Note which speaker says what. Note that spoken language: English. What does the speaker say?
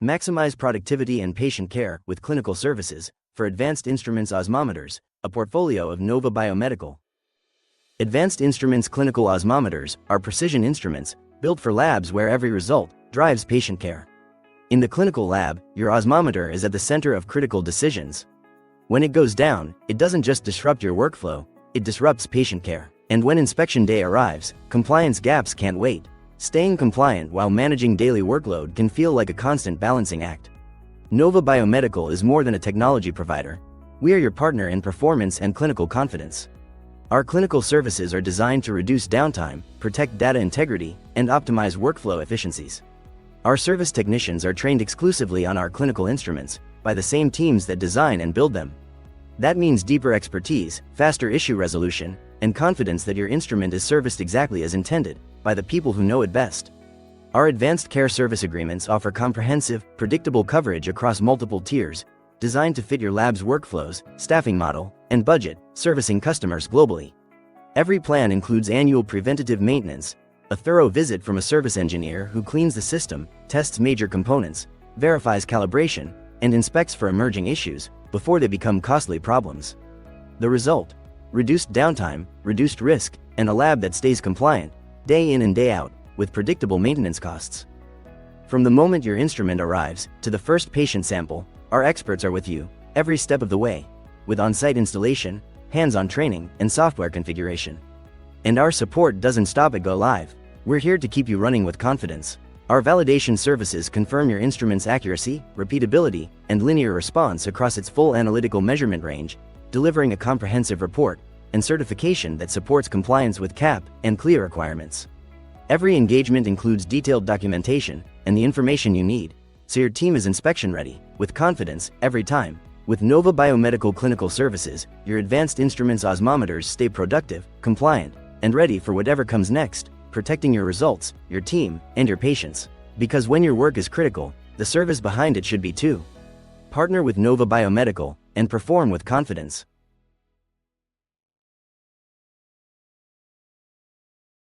Speaker 1: Maximize productivity and patient care with clinical services for advanced instruments osmometers, a portfolio of Nova Biomedical. Advanced Instruments clinical osmometers are precision instruments built for labs where every result drives patient care. In the clinical lab, your osmometer is at the center of critical decisions. When it goes down, it doesn't just disrupt your workflow, it disrupts patient care. And when inspection day arrives, compliance gaps can't wait. Staying compliant while managing daily workload can feel like a constant balancing act. Nova Biomedical is more than a technology provider. We are your partner in performance and clinical confidence. Our clinical services are designed to reduce downtime, protect data integrity, and optimize workflow efficiencies. Our service technicians are trained exclusively on our clinical instruments by the same teams that design and build them. That means deeper expertise, faster issue resolution, and confidence that your instrument is serviced exactly as intended by the people who know it best. Our advanced care service agreements offer comprehensive, predictable coverage across multiple tiers, designed to fit your lab's workflows, staffing model, and budget, servicing customers globally. Every plan includes annual preventative maintenance, a thorough visit from a service engineer who cleans the system, tests major components, verifies calibration, and inspects for emerging issues before they become costly problems. The result: reduced downtime, reduced risk, and a lab that stays compliant, day in and day out, with predictable maintenance costs. From the moment your instrument arrives to the first patient sample, our experts are with you every step of the way, with on-site installation, hands-on training, and software configuration. And our support doesn't stop at go live. We're here to keep you running with confidence. Our validation services confirm your instrument's accuracy, repeatability, and linear response across its full analytical measurement range, delivering a comprehensive report and certification that supports compliance with CAP and CLIA requirements. Every engagement includes detailed documentation and the information you need, so your team is inspection ready, with confidence, every time. With Nova Biomedical Clinical Services, your advanced instruments osmometers stay productive, compliant, and ready for whatever comes next, protecting your results, your team, and your patients. Because when your work is critical, the service behind it should be too. Partner with Nova Biomedical and perform with confidence.